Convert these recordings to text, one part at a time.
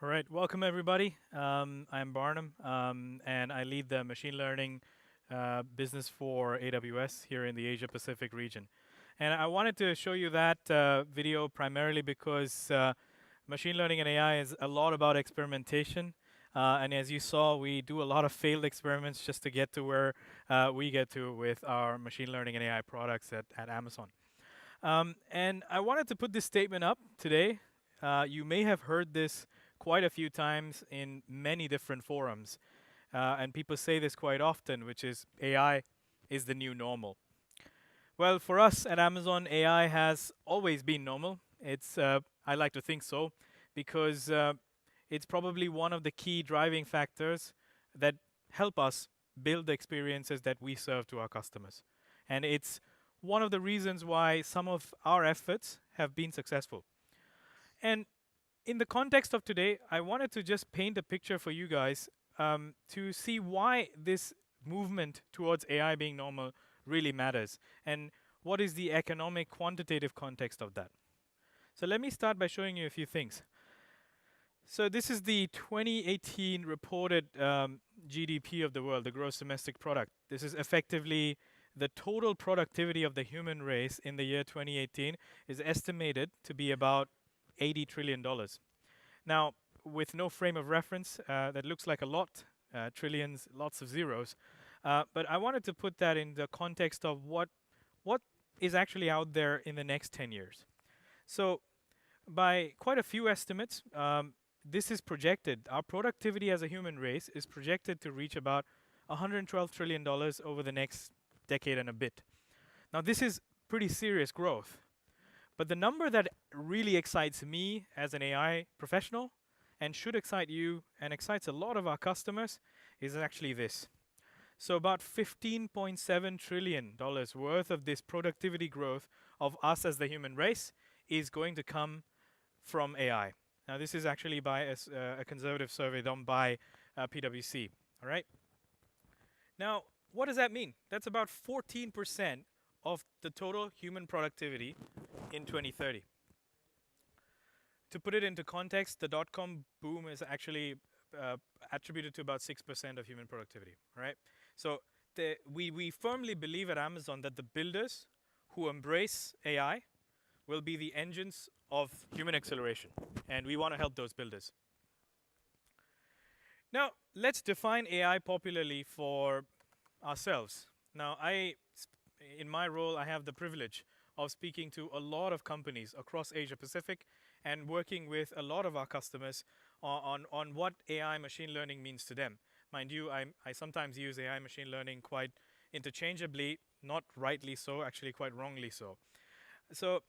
All right, welcome everybody. I'm Barnam, and I lead the machine learning business for AWS here in the Asia Pacific region. And I wanted to show you that video primarily because machine learning and AI is a lot about experimentation. And as you saw, we do a lot of failed experiments just to get to where we get to with our machine learning and AI products at Amazon. And I wanted to put this statement up today. You may have heard this quite a few times in many different forums. And people say this quite often, which is AI is the new normal. Well, for us at Amazon, AI has always been normal. I like to think so, because it's probably one of the key driving factors that help us build the experiences that we serve to our customers. And it's one of the reasons why some of our efforts have been successful. And in the context of today, I wanted to just paint a picture for you guys to see why this movement towards AI being normal really matters, and what is the economic quantitative context of that. So let me start by showing you a few things. So this is the 2018 reported GDP of the world, the gross domestic product. This is effectively the total productivity of the human race in the year 2018 is estimated to be about $80 trillion. Now, with no frame of reference, that looks like a lot, trillions, lots of zeros. But I wanted to put that in the context of what is actually out there in the next 10 years. So by quite a few estimates, this is projected. Our productivity as a human race is projected to reach about $112 trillion over the next decade and a bit. Now, this is pretty serious growth. But the number that really excites me as an AI professional, and should excite you and excites a lot of our customers, is actually this. So about $15.7 trillion worth of this productivity growth of us as the human race is going to come from AI. Now, this is actually by a conservative survey done by PwC. All right. Now, what does that mean? That's about 14% of the total human productivity in 2030. To put it into context, the dot-com boom is actually attributed to about 6% of human productivity, right? So we firmly believe at Amazon that the builders who embrace AI will be the engines of human acceleration, and we want to help those builders. Now, let's define AI popularly for ourselves. Now, in my role, I have the privilege of speaking to a lot of companies across Asia Pacific and working with a lot of our customers on what AI machine learning means to them. Mind you, I sometimes use AI machine learning quite interchangeably, not rightly so, actually quite wrongly so. So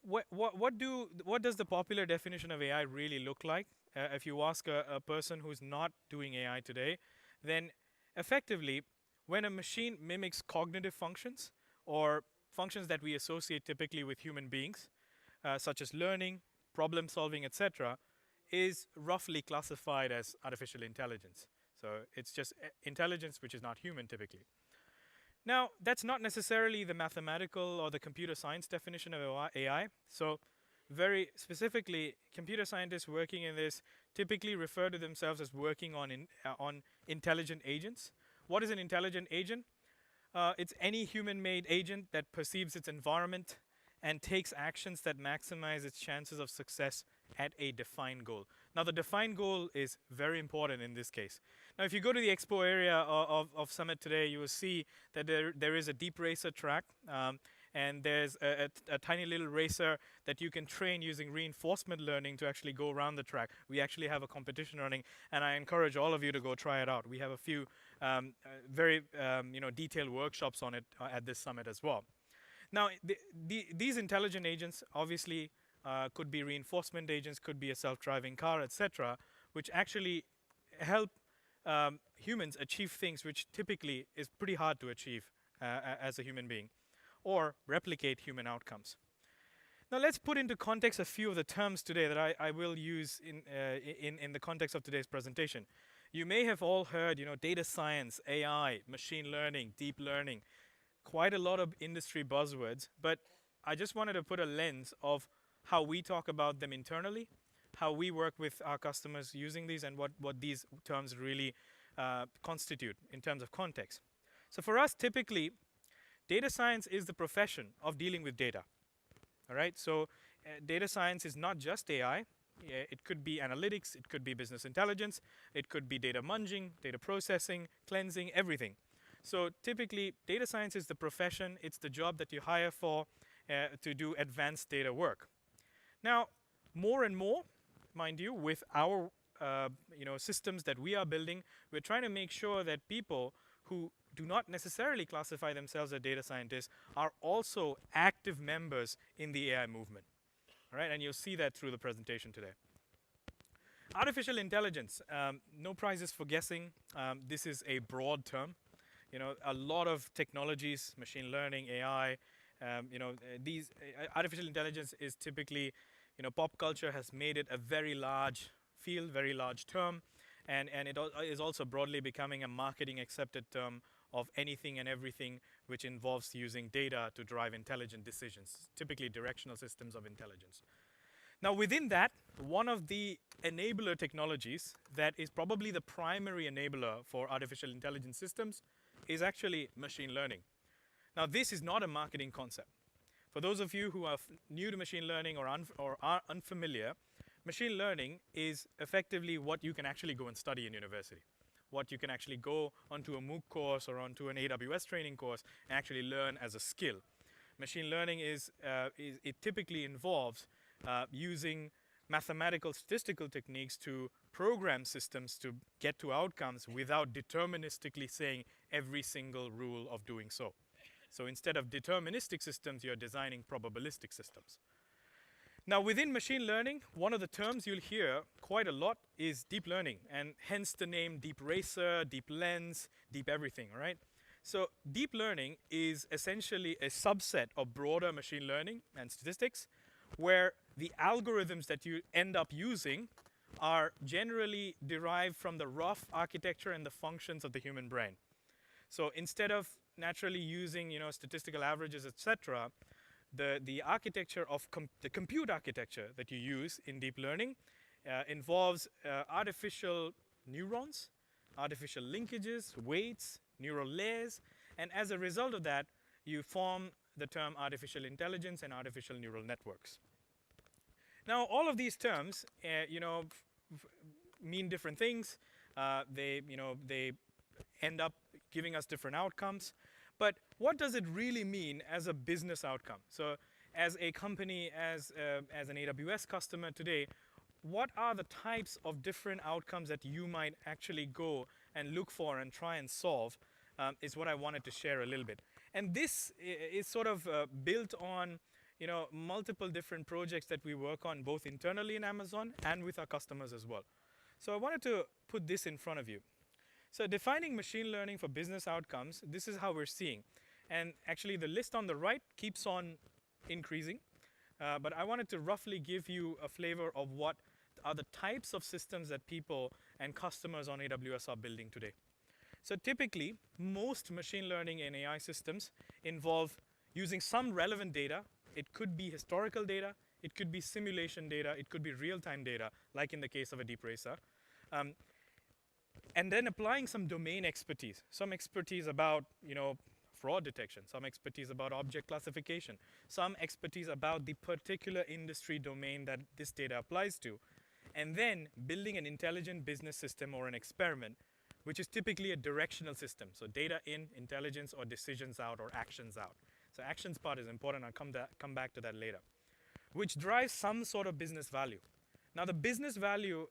what does the popular definition of AI really look like? If you ask a person who's not doing AI today, then effectively, when a machine mimics cognitive functions or functions that we associate typically with human beings, such as learning, problem solving, etc., is roughly classified as artificial intelligence. So it's just intelligence which is not human typically. Now, that's not necessarily the mathematical or the computer science definition of AI. So very specifically, computer scientists working in this typically refer to themselves as working on intelligent agents. What is an intelligent agent? It's any human-made agent that perceives its environment and takes actions that maximize its chances of success at a defined goal. Now, the defined goal is very important in this case. Now, if you go to the expo area of Summit today, you will see that there is a deep racer track, and there's a tiny little racer that you can train using reinforcement learning to actually go around the track. We actually have a competition running, and I encourage all of you to go try it out. We have a few very detailed workshops on it at this summit as well. Now, these intelligent agents obviously could be reinforcement agents, could be a self-driving car, etc., which actually help humans achieve things which typically is pretty hard to achieve as a human being, or replicate human outcomes. Now, let's put into context a few of the terms today that I will use in the context of today's presentation. You may have all heard, data science, AI, machine learning, deep learning, quite a lot of industry buzzwords, but I just wanted to put a lens of how we talk about them internally how we work with our customers using these and what these terms really constitute in terms of context. So for us, typically, data science is the profession of dealing with data. All right, so data science is not just AI. It could be analytics, it could be business intelligence, it could be data munging, data processing, cleansing, everything. So typically, data science is the profession, it's the job that you hire for to do advanced data work. Now, more and more, mind you, with our systems that we are building, we're trying to make sure that people who do not necessarily classify themselves as data scientists are also active members in the AI movement. All right, and you'll see that through the presentation today. Artificial intelligence, no prizes for guessing. This is a broad term. A lot of technologies, machine learning, AI, these artificial intelligence is typically, pop culture has made it a very large field, very large term, and it is also broadly becoming a marketing accepted term of anything and everything which involves using data to drive intelligent decisions, typically directional systems of intelligence. Now, within that, one of the enabler technologies that is probably the primary enabler for artificial intelligence systems is actually machine learning. Now, this is not a marketing concept. For those of you who are new to machine learning or are unfamiliar, machine learning is effectively what you can actually go and study in university, what you can actually go onto a MOOC course or onto an AWS training course and actually learn as a skill. Machine learning it typically involves using mathematical statistical techniques to program systems to get to outcomes without deterministically saying every single rule of doing so. So instead of deterministic systems, you're designing probabilistic systems. Now, within machine learning, one of the terms you'll hear quite a lot is deep learning, and hence the name deep racer, deep lens, deep everything, right? So deep learning is essentially a subset of broader machine learning and statistics, where the algorithms that you end up using are generally derived from the rough architecture and the functions of the human brain. So instead of naturally using, statistical averages, etc., the architecture of the compute architecture that you use in deep learning involves artificial neurons, artificial linkages, weights, neural layers, and as a result of that, you form the term artificial intelligence and artificial neural networks. Now, all of these terms, mean different things. They end up giving us different outcomes. But what does it really mean as a business outcome? So as a company, as an AWS customer today, what are the types of different outcomes that you might actually go and look for and try and solve is what I wanted to share a little bit. And this is sort of built on multiple different projects that we work on both internally in Amazon and with our customers as well. So I wanted to put this in front of you. So defining machine learning for business outcomes, this is how we're seeing. And actually the list on the right keeps on increasing. But I wanted to roughly give you a flavor of what are the types of systems that people and customers on AWS are building today. So typically, most machine learning and AI systems involve using some relevant data. It could be historical data, it could be simulation data, it could be real-time data, like in the case of a deep racer. And then applying some domain expertise, some expertise about, fraud detection, some expertise about object classification, some expertise about the particular industry domain that this data applies to, and then building an intelligent business system or an experiment, which is typically a directional system. So data in, intelligence, or decisions out, or actions out. So actions part is important. I'll come back to that later, which drives some sort of business value. Now, the business value,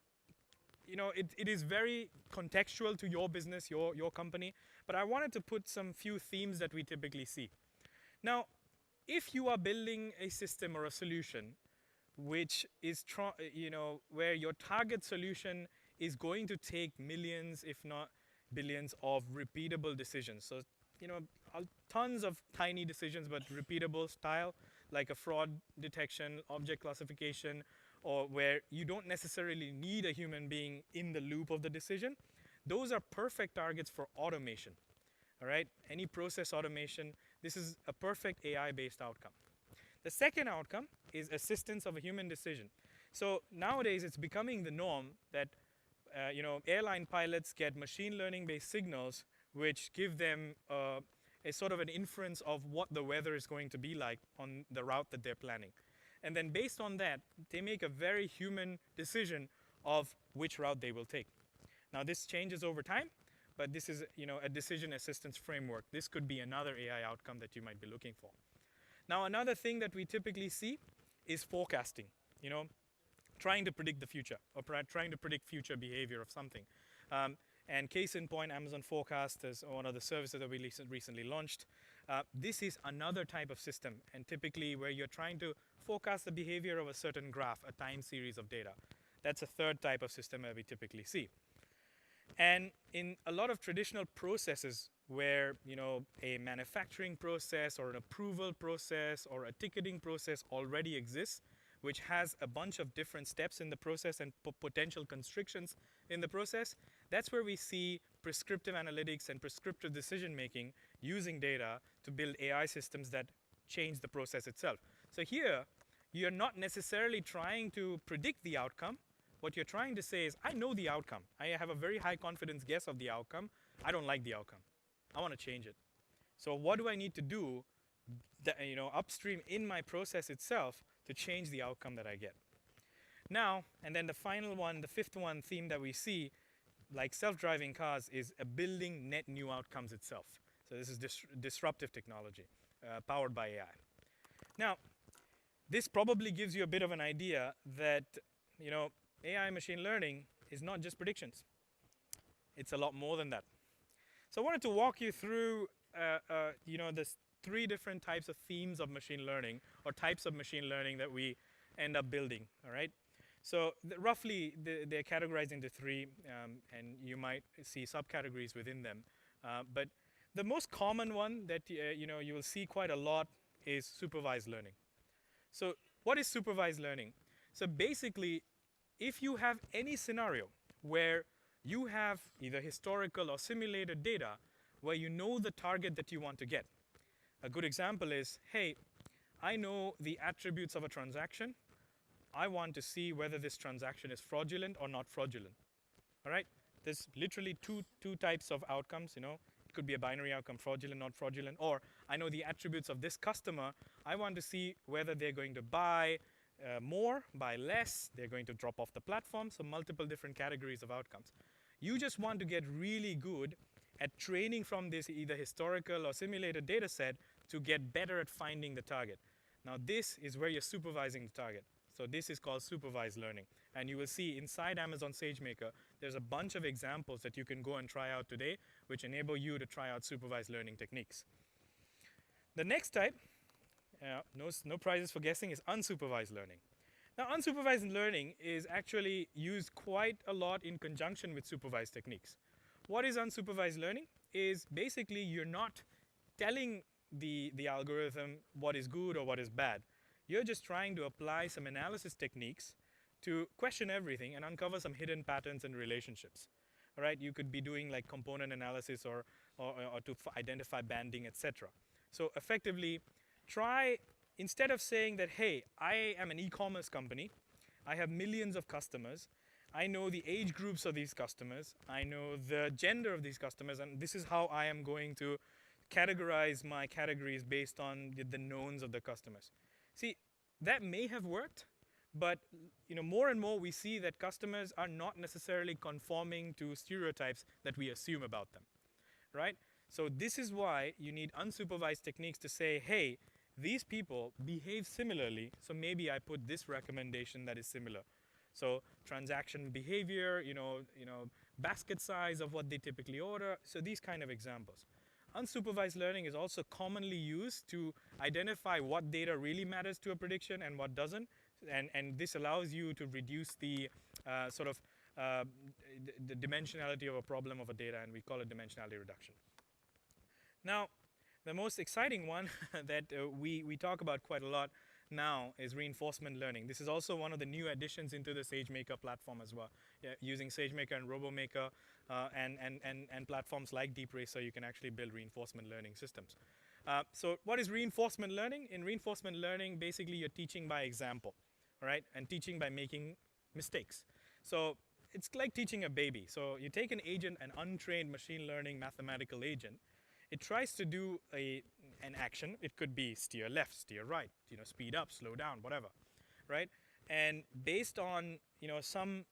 it is very contextual to your business, your company, but I wanted to put some few themes that we typically see. Now, if you are building a system or a solution which is, where your target solution is going to take millions, if not billions, of repeatable decisions. So, tons of tiny decisions, but repeatable style, like a fraud detection, object classification, or where you don't necessarily need a human being in the loop of the decision. Those are perfect targets for automation, all right? Any process automation, this is a perfect AI-based outcome. The second outcome is assistance of a human decision. So nowadays, it's becoming the norm that airline pilots get machine learning-based signals which give them a sort of an inference of what the weather is going to be like on the route that they're planning. And then based on that, they make a very human decision of which route they will take. Now, this changes over time, but this is a decision assistance framework. This could be another AI outcome that you might be looking for. Now, another thing that we typically see is forecasting, trying to predict the future or trying to predict future behavior of something. And case in point, Amazon Forecast is one of the services that we recently launched. This is another type of system, and typically where you're trying to forecast the behavior of a certain graph, a time series of data. That's a third type of system that we typically see. And in a lot of traditional processes where a manufacturing process or an approval process or a ticketing process already exists, which has a bunch of different steps in the process and potential constrictions in the process, that's where we see prescriptive analytics and prescriptive decision making using data to build AI systems that change the process itself. So here, you're not necessarily trying to predict the outcome. What you're trying to say is, I know the outcome. I have a very high confidence guess of the outcome. I don't like the outcome. I want to change it. So what do I need to do upstream in my process itself to change the outcome that I get? Now, and then the final one, the fifth one theme that we see, like self-driving cars, is building net new outcomes itself. So this is disruptive technology powered by AI. Now, this probably gives you a bit of an idea that AI machine learning is not just predictions. It's a lot more than that. So I wanted to walk you through the three different types of themes of machine learning or types of machine learning that we end up building, all right? So roughly, they're categorized into three, and you might see subcategories within them. But the most common one that you will see quite a lot is supervised learning. So what is supervised learning? So basically, if you have any scenario where you have either historical or simulated data where you know the target that you want to get. A good example is, hey, I know the attributes of a transaction. I want to see whether this transaction is fraudulent or not fraudulent. All right? There's literally two types of outcomes. It could be a binary outcome, fraudulent, not fraudulent. Or I know the attributes of this customer. I want to see whether they're going to buy more, buy less, they're going to drop off the platform. So multiple different categories of outcomes. You just want to get really good at training from this either historical or simulated data set to get better at finding the target. Now this is where you're supervising the target. So this is called supervised learning. And you will see inside Amazon SageMaker, there's a bunch of examples that you can go and try out today, which enable you to try out supervised learning techniques. The next type, no prizes for guessing, is unsupervised learning. Now, unsupervised learning is actually used quite a lot in conjunction with supervised techniques. What is unsupervised learning? Is basically you're not telling the algorithm what is good or what is bad. You're just trying to apply some analysis techniques to question everything and uncover some hidden patterns and relationships. All right, you could be doing like component analysis or to identify banding, etc. So effectively, instead of saying that, hey, I am an e-commerce company, I have millions of customers, I know the age groups of these customers, I know the gender of these customers, and this is how I am going to categorize my categories based on the knowns of the customers. See, that may have worked, but more and more we see that customers are not necessarily conforming to stereotypes that we assume about them, right? So this is why you need unsupervised techniques to say, hey, these people behave similarly, so maybe I put this recommendation that is similar. So transaction behavior, basket size of what they typically order, so these kind of examples. Unsupervised learning is also commonly used to identify what data really matters to a prediction and what doesn't, and this allows you to reduce the the dimensionality of a problem of a data, and we call it dimensionality reduction. Now, the most exciting one that we talk about quite a lot now is reinforcement learning. This is also one of the new additions into the SageMaker platform as well. Using SageMaker and RoboMaker and platforms like DeepRacer, you can actually build reinforcement learning systems. So what is reinforcement learning? In reinforcement learning, basically you're teaching by example. all right? And teaching by making mistakes. So it's like teaching a baby. So you take an agent, an untrained machine learning mathematical agent. It tries to do an action. It could be steer left, steer right, speed up, slow down, whatever, right? And based on some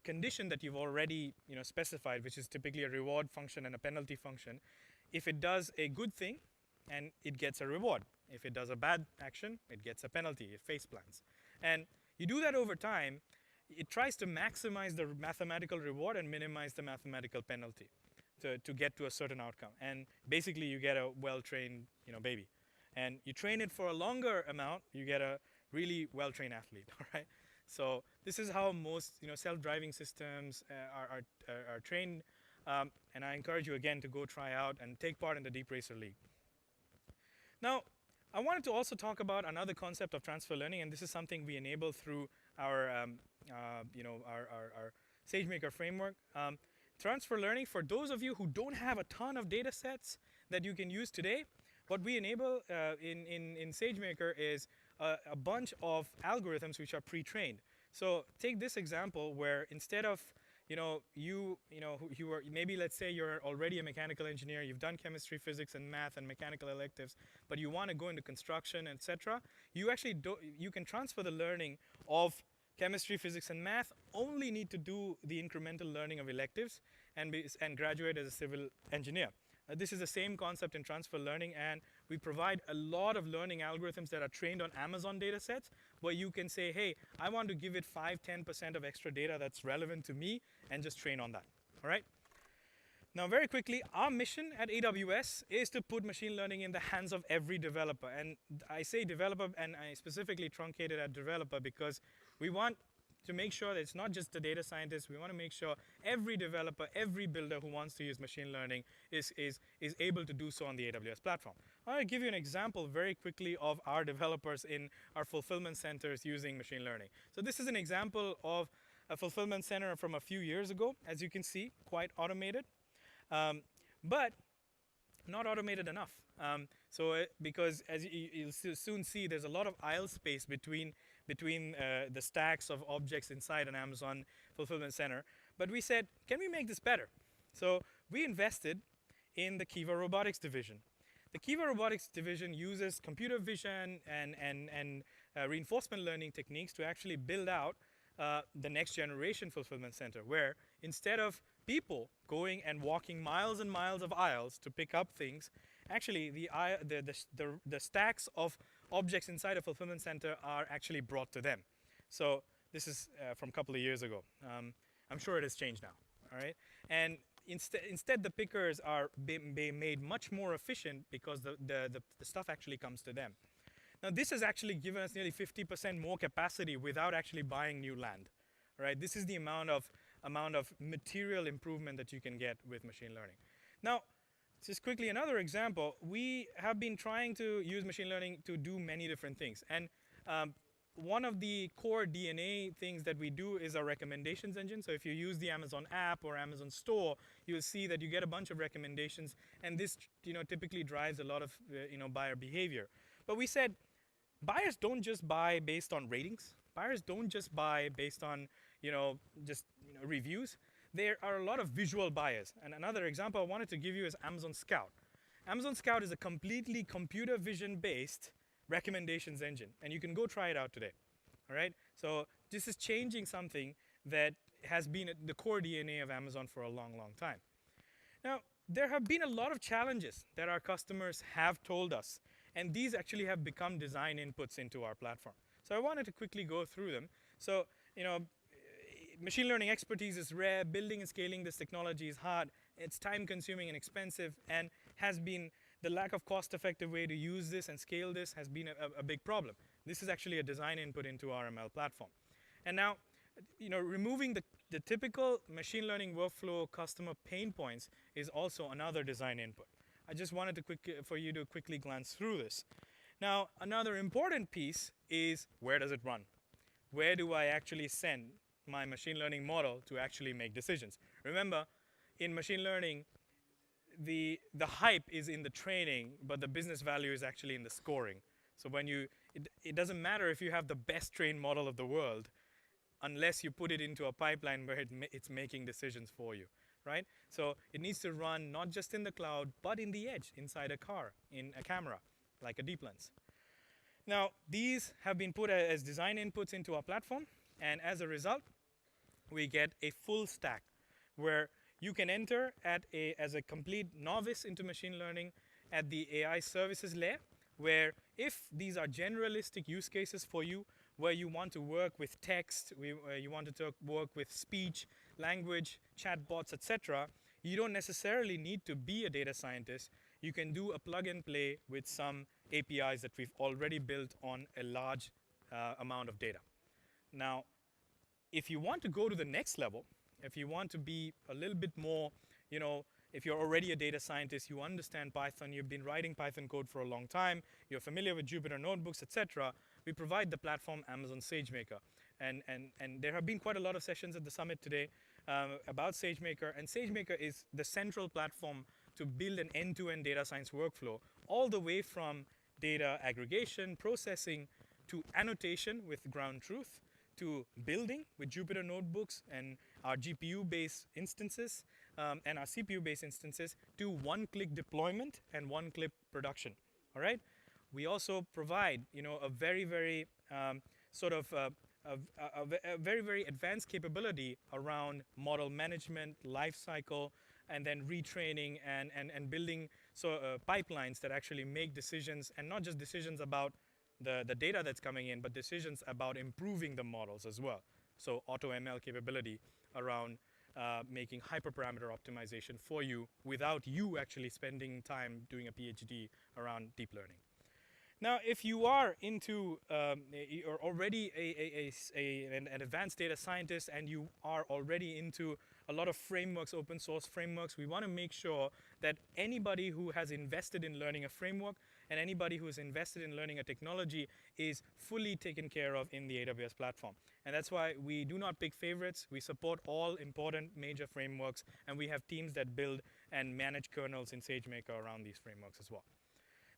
condition that you've already specified, which is typically a reward function and a penalty function, if it does a good thing, and it gets a reward. If it does a bad action, it gets a penalty. It face plans. And you do that over time. It tries to maximize the mathematical reward and minimize the mathematical penalty to get to a certain outcome. And basically, you get a well-trained baby. And you train it for a longer amount, you get a really well-trained athlete. All right. So this is how most self-driving systems are trained. And I encourage you again to go try out and take part in the Deep Racer League. Now, I wanted to also talk about another concept of transfer learning, and this is something we enable through our SageMaker framework. Transfer learning, for those of you who don't have a ton of data sets that you can use today, what we enable in SageMaker is a bunch of algorithms which are pre-trained. So take this example where instead of maybe let's say you're already a mechanical engineer, you've done chemistry, physics, and math and mechanical electives, but you want to go into construction, etc. You can transfer the learning of chemistry, physics, and math. Only need to do the incremental learning of electives and graduate as a civil engineer. This is the same concept in transfer learning, and we provide a lot of learning algorithms that are trained on Amazon data sets, where you can say, hey, I want to give it 5–10% of extra data that's relevant to me, and just train on that. All right? Now, very quickly, our mission at AWS is to put machine learning in the hands of every developer. And I say developer, and I specifically truncated at developer because we want to make sure that it's not just the data scientists. We want to make sure every developer, every builder who wants to use machine learning is able to do so on the AWS platform. I want to give you an example very quickly of our developers in our fulfillment centers using machine learning. So this is an example of a fulfillment center from a few years ago. As you can see, quite automated, but not automated enough. Because as you'll soon see, there's a lot of aisle space between the stacks of objects inside an Amazon fulfillment center. But we said, can we make this better? So we invested in the Kiva Robotics division. The Kiva Robotics division uses computer vision and reinforcement learning techniques to actually build out the next generation fulfillment center, where instead of people going and walking miles and miles of aisles to pick up things, actually the stacks of objects inside a fulfillment center are actually brought to them. So this is from a couple of years ago. I'm sure it has changed now. All right, and instead the pickers are being made much more efficient because the stuff actually comes to them. Now this has actually given us nearly 50% more capacity without actually buying new land. Right, this is the amount of material improvement that you can get with machine learning. Now, just quickly, another example, we have been trying to use machine learning to do many different things. And one of the core DNA things that we do is our recommendations engine. So if you use the Amazon app or Amazon store, you'll see that you get a bunch of recommendations. And this typically drives a lot of buyer behavior. But we said, buyers don't just buy based on ratings. Buyers don't just buy based on reviews. There are a lot of visual buyers. And another example I wanted to give you is Amazon Scout. Amazon Scout is a completely computer vision based recommendations engine, and you can go try it out today. All right? So this is changing something that has been the core DNA of Amazon for a long, long time. Now, there have been a lot of challenges that our customers have told us, and these actually have become design inputs into our platform. So I wanted to quickly go through them. So, machine learning expertise is rare. Building and scaling this technology is hard. It's time consuming and expensive, and has been the lack of cost-effective way to use this and scale this has been a big problem. This is actually a design input into our ML platform. And now, removing the typical machine learning workflow customer pain points is also another design input. I just wanted for you to quickly glance through this. Now, another important piece is, where does it run? Where do I actually send my machine learning model to actually make decisions? Remember, in machine learning, the hype is in the training, but the business value is actually in the scoring. So it doesn't matter if you have the best trained model of the world unless you put it into a pipeline where it's making decisions for you, right? So it needs to run not just in the cloud, but in the edge, inside a car, in a camera, like a deep lens. Now, these have been put as design inputs into our platform, and as a result, we get a full stack where you can enter as a complete novice into machine learning at the AI services layer, where if these are generalistic use cases for you, where you want to work with text, you want to work with speech, language, chatbots, etc., you don't necessarily need to be a data scientist. You can do a plug and play with some APIs that we've already built on a large amount of data. Now, if you want to go to the next level, if you want to be a little bit more, if you're already a data scientist, you understand Python, you've been writing Python code for a long time, you're familiar with Jupyter Notebooks, etc., we provide the platform Amazon SageMaker. And there have been quite a lot of sessions at the summit today about SageMaker, and SageMaker is the central platform to build an end-to-end data science workflow, all the way from data aggregation, processing, to annotation with ground truth, to building with Jupyter Notebooks and our GPU-based instances and our CPU-based instances, to one-click deployment and one-click production. All right. We also provide, a very, very very, very advanced capability around model management, lifecycle, and then retraining and building pipelines that actually make decisions, and not just decisions about the data that's coming in, but decisions about improving the models as well. So AutoML capability around making hyperparameter optimization for you without you actually spending time doing a PhD around deep learning. Now, if you are you're already an advanced data scientist and you are already into a lot of frameworks, open source frameworks, we want to make sure that anybody who has invested in learning a framework and anybody who is invested in learning a technology is fully taken care of in the AWS platform. And that's why we do not pick favorites. We support all important major frameworks, and we have teams that build and manage kernels in SageMaker around these frameworks as well.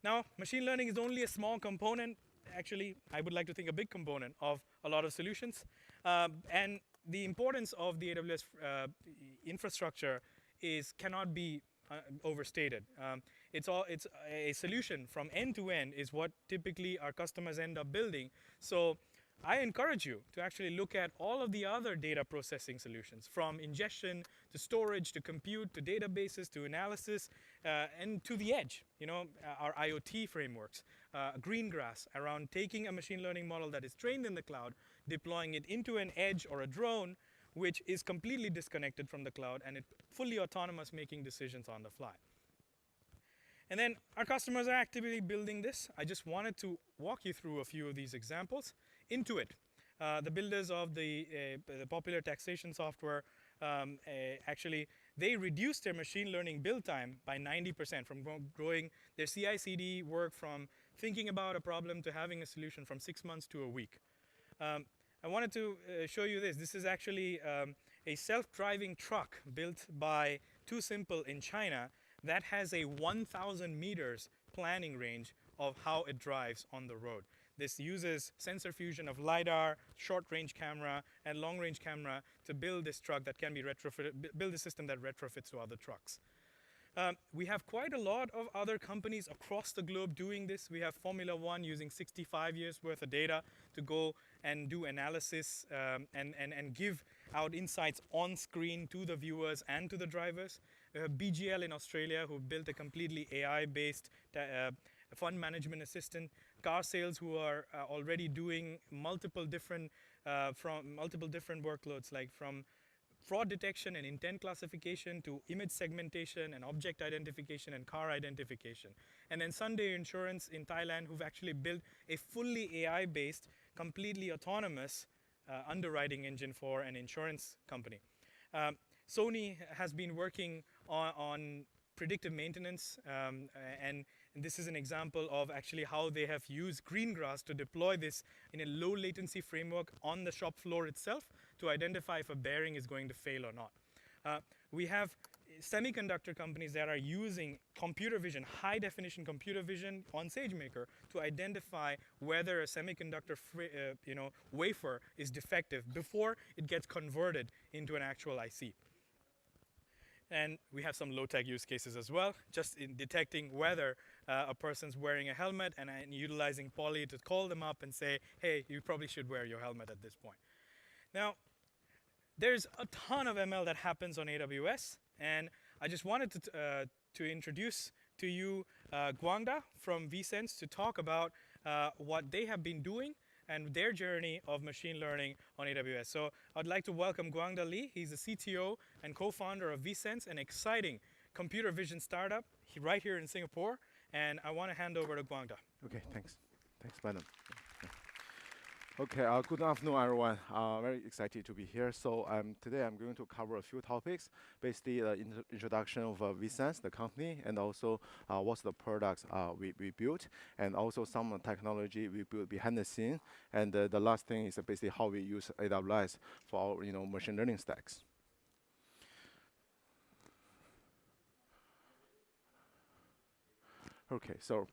Now, machine learning is only a small component. Actually, I would like to think a big component of a lot of solutions. And the importance of the AWS infrastructure cannot be overstated. It's a solution from end to end is what typically our customers end up building. So I encourage you to actually look at all of the other data processing solutions, from ingestion to storage to compute to databases to analysis and to the edge. Our IoT frameworks, Greengrass, around taking a machine learning model that is trained in the cloud, deploying it into an edge or a drone, which is completely disconnected from the cloud and it's fully autonomous, making decisions on the fly. And then our customers are actively building this. I just wanted to walk you through a few of these examples. Intuit, the builders of the popular taxation software, actually, they reduced their machine learning build time by 90%, from growing their CI/CD work from thinking about a problem to having a solution from 6 months to a week. I wanted to show you this. This is actually a self-driving truck built by TuSimple in China that has a 1,000 meters planning range of how it drives on the road. This uses sensor fusion of LiDAR, short-range camera, and long-range camera to build this truck that can be retrofitted, build a system that retrofits to other trucks. We have quite a lot of other companies across the globe doing this. We have Formula One using 65 years worth of data to go and do analysis and give out insights on screen to the viewers and to the drivers. We have BGL in Australia, who built a completely AI-based fund management assistant. Car sales, who are already doing multiple different workloads, like from fraud detection and intent classification to image segmentation and object identification and car identification. And then Sunday Insurance in Thailand, who've actually built a fully AI-based, completely autonomous underwriting engine for an insurance company. Sony has been working on predictive maintenance, and this is an example of actually how they have used Greengrass to deploy this in a low latency framework on the shop floor itself to identify if a bearing is going to fail or not. We have semiconductor companies that are using computer vision, high definition computer vision on SageMaker to identify whether a semiconductor wafer is defective before it gets converted into an actual IC. And we have some low-tech use cases as well, just in detecting whether a person's wearing a helmet and utilizing Poly to call them up and say, hey, you probably should wear your helmet at this point. Now, there's a ton of ML that happens on AWS, and I just wanted to introduce to you Guangda from ViSenze to talk about what they have been doing and their journey of machine learning on AWS. So I'd like to welcome Guangda Li. He's the CTO and co-founder of ViSenze, an exciting computer vision startup right here in Singapore. And I want to hand over to Guangda. Okay, thanks. Thanks, Barnam. Okay, good afternoon, everyone. Very excited to be here. So today I'm going to cover a few topics, basically the introduction of ViSenze, the company, and also what's the products we built, and also some technology we built behind the scene. And the last thing is basically how we use AWS for our machine learning stacks. Okay, so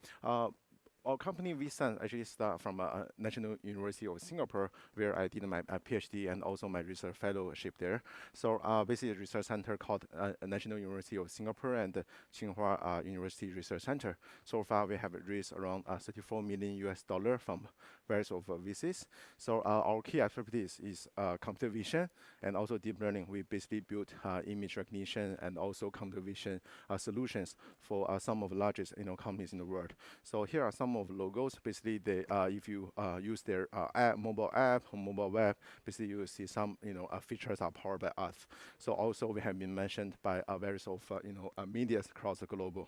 our company ViSenze actually started from National University of Singapore, where I did my PhD and also my research fellowship there. So basically a research center called National University of Singapore and Tsinghua University Research Center. So far we have raised around $34 million from various of VCs. So our key expertise is computer vision and also deep learning. We basically built image recognition and also computer vision solutions for some of the largest companies in the world. So here are some of logos. Basically, they if you use their mobile app or mobile web, basically you will see some features are powered by us. So also we have been mentioned by various of media across the globe.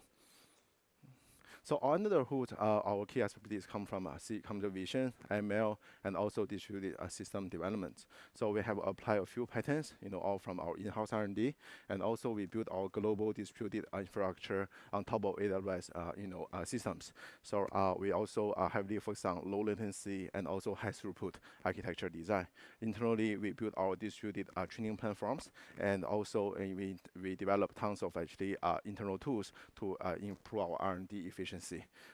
So under the hood, our key expertise come from computer vision, ML, and also distributed system development. So we have applied a few patents, all from our in-house R&D, and also we built our global distributed infrastructure on top of AWS, systems. So we also heavily focus on low latency and also high throughput architecture design. Internally, we built our distributed training platforms, and also we developed tons of actually internal tools to improve our R&D efficiency.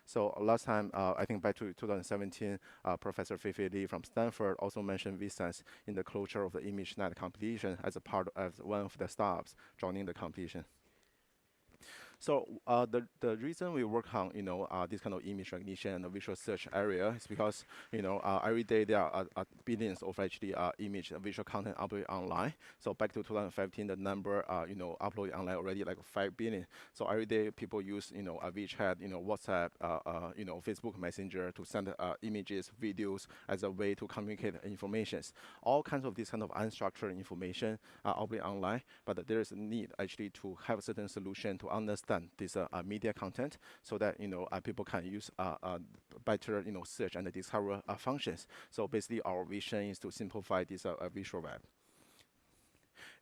So last time, I think back to 2017, Professor Fei Li from Stanford also mentioned ViSenze in the closure of the ImageNet competition as one of the startups joining the competition. So the reason we work on this kind of image recognition and the visual search area is because every day there are billions of actually image and visual content uploaded online. So back to 2015, the number uploaded online already like 5 billion. So every day people use WeChat, WhatsApp, Facebook Messenger to send images, videos as a way to communicate information. All kinds of this kind of unstructured information are uploaded online, but there is a need actually to have a certain solution to understand this media content so that people can use better search and discover functions. So basically our vision is to simplify this visual web.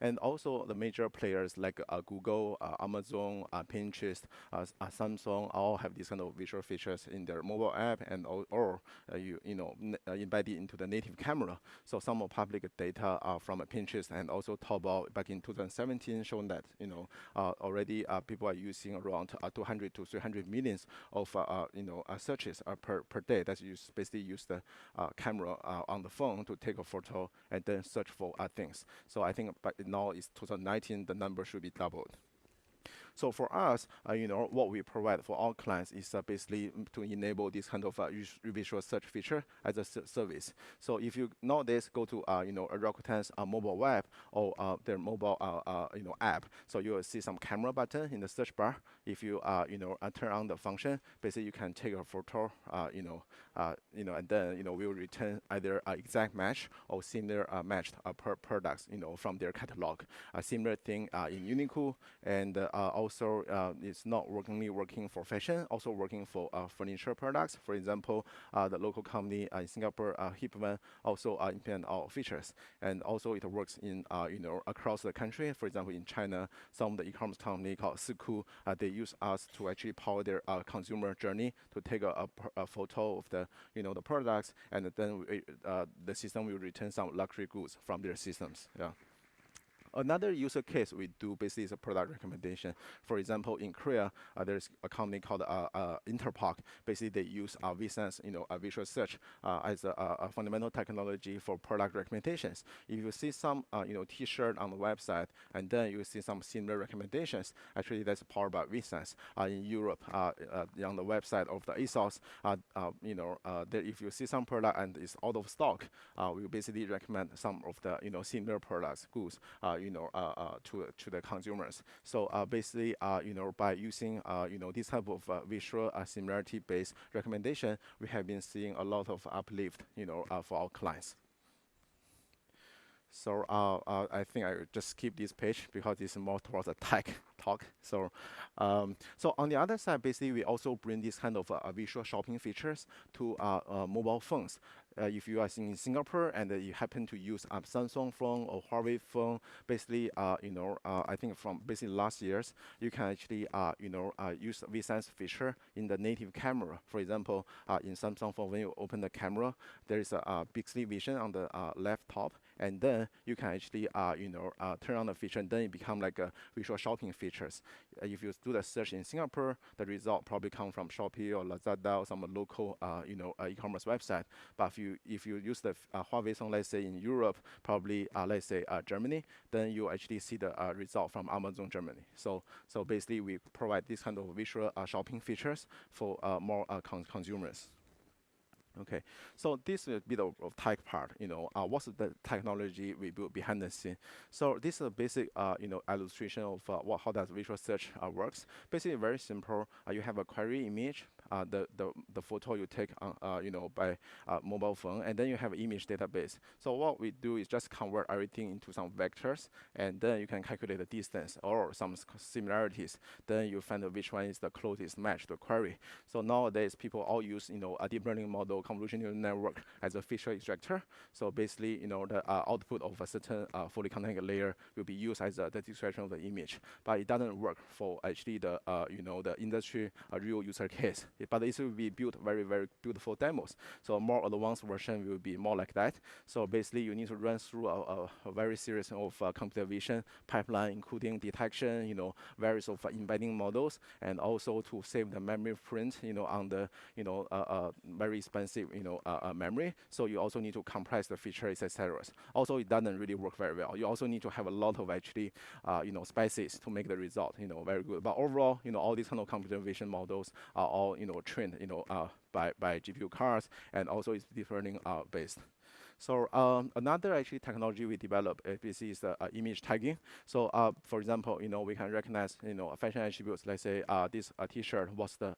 And also the major players like Google, Amazon, Pinterest, Samsung all have these kind of visual features in their mobile app and or embedded into the native camera. So some of public data from Pinterest and also Taobao back in 2017 shown that already people are using around 200 to 300 millions of searches per day. That's basically use the camera on the phone to take a photo and then search for things. So I think now it's 2019, the number should be doubled. So for us, what we provide for our clients is basically to enable this kind of visual search feature as a service. So if you nowadays go to Rakuten's mobile web or their mobile app, so you will see some camera button in the search bar. If you turn on the function, basically you can take a photo, and then we will return either an exact match or similar matched products from their catalog. A similar thing in Uniqlo, and also it's not only working for fashion, also working for furniture products. For example, the local company in Singapore, Hipman, also implement our features, and also it works in across the country. For example, in China, some of the e-commerce company called Siku, they use us to actually power their consumer journey to take a photo of the the products, and then the system will return some luxury goods from their systems. Yeah. Another user case we do basically is a product recommendation. For example, in Korea, there's a company called Interpark. Basically, they use ViSenze, visual search as a fundamental technology for product recommendations. If you see some, T-shirt on the website, and then you see some similar recommendations, actually that's powered by ViSenze. In Europe, on the website of the ASOS, there, if you see some product and it's out of stock, we basically recommend some of the, similar products, goods, to the consumers. So basically, by using, this type of visual similarity-based recommendation, we have been seeing a lot of uplift, for our clients. So I think I just skip this page because it's more towards a tech talk. So so on the other side, basically, we also bring this kind of visual shopping features to mobile phones. If you are in Singapore and you happen to use a Samsung phone or Huawei phone, basically, I think from basically last years, you can actually, use ViSenze feature in the native camera. For example, in Samsung phone, when you open the camera, there is a Bixby Vision on the left top, and then you can actually, turn on the feature, and then it become like a visual shopping features. If you do the search in Singapore, the result probably come from Shopee or Lazada or some local, e-commerce website. But if you use the Huawei phone, let's say in Europe, probably let's say Germany, then you actually see the result from Amazon Germany. So basically, we provide this kind of visual shopping features for more consumers. Okay, so this is a bit of tech part. What's the technology we built behind the scene? So this is a basic, illustration of how does visual search works. Basically, very simple. You have a query image, the photo you take on, by mobile phone, and then you have an image database. So what we do is just convert everything into some vectors, and then you can calculate the distance or some similarities. Then you find out which one is the closest match to the query. So nowadays, people all use, a deep learning model, convolutional neural network as a feature extractor. So basically, the output of a certain fully contained layer will be used as the extraction of the image. But it doesn't work for actually the, the industry real user case. But this will be built very, very beautiful demos. So a more advanced version will be more like that. So basically, you need to run through a very series of computer vision pipeline, including detection, various of embedding models, and also to save the memory print, on the, very expensive, memory. So you also need to compress the features, etc. Also, it doesn't really work very well. You also need to have a lot of actually, species to make the result, very good. But overall, all these kind of computer vision models are all, trained, by GPU cards, and also it's deep learning based. So another actually technology we developed is the image tagging. So for example, we can recognize fashion attributes. Let's say this T-shirt, what's the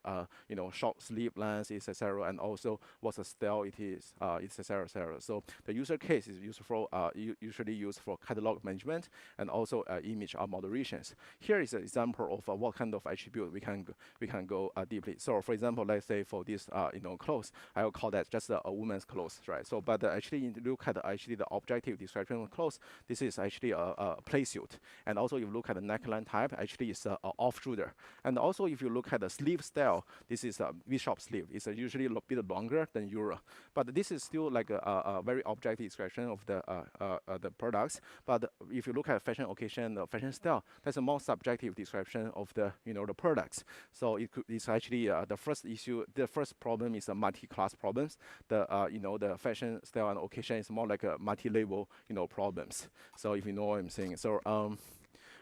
short sleeve length, etc., and also what's the style it is, etc., etc. So the user case is useful, usually used for catalog management and also image moderations. Here is an example of what kind of attribute we can go deeply. So for example, let's say for this clothes, I will call that just a woman's clothes, right? So but actually look at actually the objective description of clothes, this is actually a play suit. And also if you look at the neckline type, actually it's a off shoulder. And also if you look at the sleeve style, this is a V-shop sleeve. It's usually a bit longer than Euro. But this is still like a very objective description of the products. But if you look at fashion occasion, the fashion style, that's a more subjective description of the the products. So it's actually the first issue, the first problem is a multi-class problems. The fashion style and occasion is more like a multi-label, problems. So if you know what I'm saying. So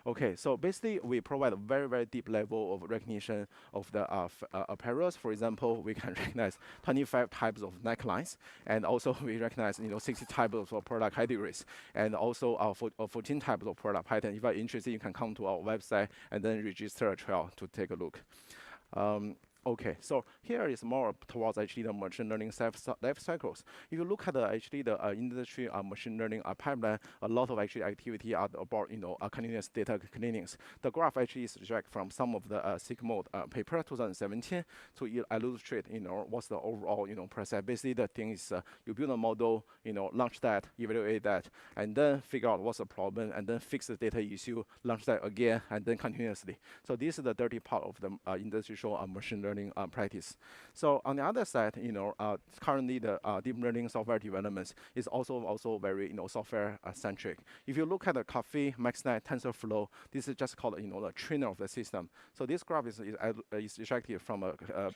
okay, so basically we provide a very, very deep level of recognition of the apparels. For example, we can recognize 25 types of necklines, and also we recognize 60 types of product categories, and also 14 types of product pattern. If you're interested, you can come to our website and then register a trial to take a look. Okay, so here is more towards actually the machine learning life cycles. If you look at actually the industry machine learning pipeline, a lot of actually activity are about continuous data cleanings. The graph actually is direct from some of the SIGMOD paper 2017 to illustrate what's the overall process. Basically, the thing is you build a model, launch that, evaluate that, and then figure out what's the problem, and then fix the data issue, launch that again, and then continuously. So this is the dirty part of the industrial machine learning. learning practice. So on the other side, currently the deep learning software development is also very software centric. If you look at the Coffee, MaxNet, TensorFlow, this is just called the trainer of the system. So this graph is extracted from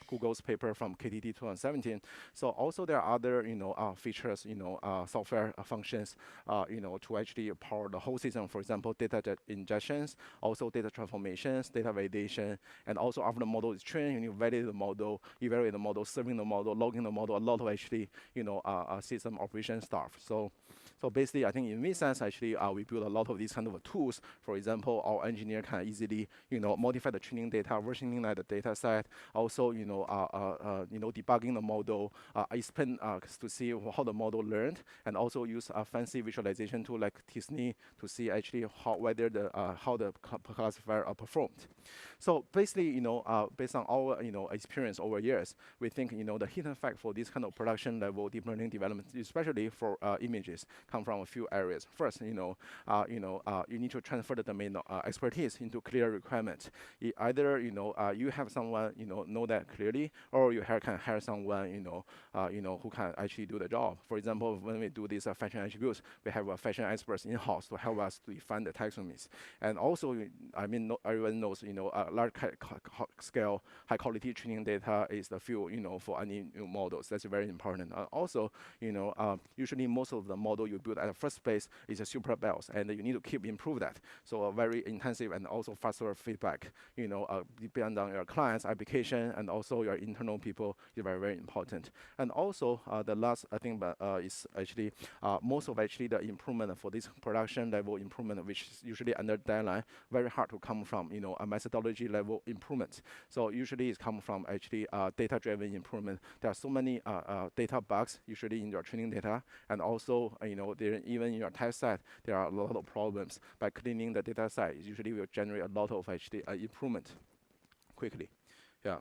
Google's paper from KTT 2017. So also there are other features, software functions, to actually power the whole system. For example, data ingestions, also data transformations, data validation, and also after the model is trained, you need to validate the model, evaluate the model, serving the model, logging the model, a lot of actually system operation stuff. So basically, I think in ViSenze, actually, we build a lot of these kind of tools. For example, our engineer can easily, modify the training data, versioning the data set, also, debugging the model, explain to see how the model learned, and also use a fancy visualization tool like Disney to see actually how the classifier performed. So basically, based on our, experience over years, we think, the hidden fact for this kind of production level deep learning development, especially for images, come from a few areas. First, you need to transfer the domain expertise into clear requirements. Either you have someone know that clearly, or you can hire someone who can actually do the job. For example, when we do these fashion attributes, we have fashion experts in house to help us to define the taxonomies. And also, everyone knows large scale high quality training data is the fuel for any new models. That's very important. Also, usually most of the model you build at the first place is a super bells, and you need to keep improve that. So a very intensive and also faster feedback, depend on your client's application and also your internal people is very, very important. And also the last I think is actually most of actually the improvement for this production level improvement, which is usually under deadline, very hard to come from a methodology level improvement. So usually it's come from actually data-driven improvement. There are so many data bugs usually in your training data, and also even in your test set there are a lot of problems. By cleaning the data set, it usually will generate a lot of actually improvement quickly. Yeah.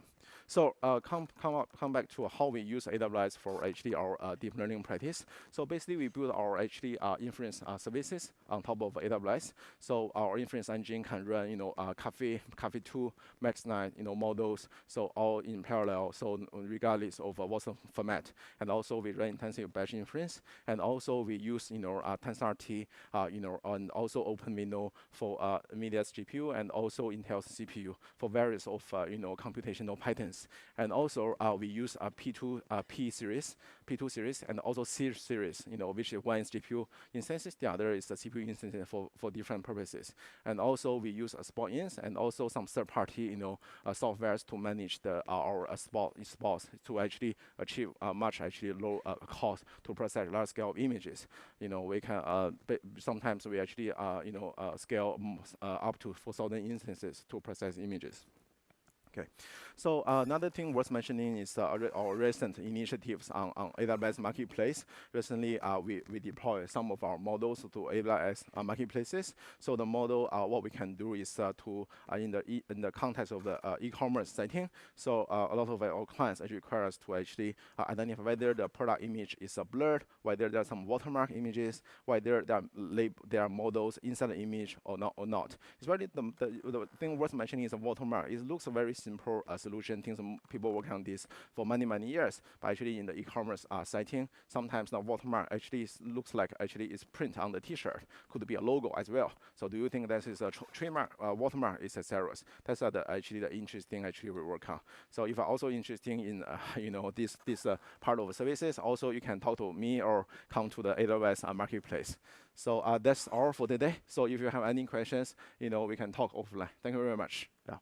So come back to how we use AWS for actually our deep learning practice. So basically, we build our actually inference services on top of AWS. So our inference engine can run Coffee 2, Max9 models. So all in parallel. So regardless of what's the format, and also we run intensive batch inference, and also we use TensorRT, and also OpenMinnow for NVIDIA's GPU and also Intel's CPU for various of computational patterns. And also we use a P2 series, and also C series, which is one is GPU instances, the other is the CPU instances for different purposes. And also we use spot-ins and also some third-party, softwares to manage our spots to actually achieve much actually low cost to process large scale images. We can sometimes we actually scale up to 4,000 instances to process images. Okay, so another thing worth mentioning is our recent initiatives on AWS Marketplace. Recently, we deploy some of our models to AWS marketplaces. So the model, what we can do is to in the context of the e-commerce setting. So a lot of our clients actually require us to actually identify whether the product image is blurred, whether there are some watermark images, whether there are models inside the image or not. It's really the thing worth mentioning is a watermark. It looks very simple solution. Things people work on this for many years, but actually in the e-commerce setting, sometimes the watermark actually looks like actually it's print on the T-shirt. Could be a logo as well. So do you think that is a trademark watermark? Is a serious? That's actually the interesting actually we work on. So if you're also interested in this part of the services, also you can talk to me or come to the AWS marketplace. So that's all for today. So if you have any questions, we can talk offline. Thank you very much. Yeah.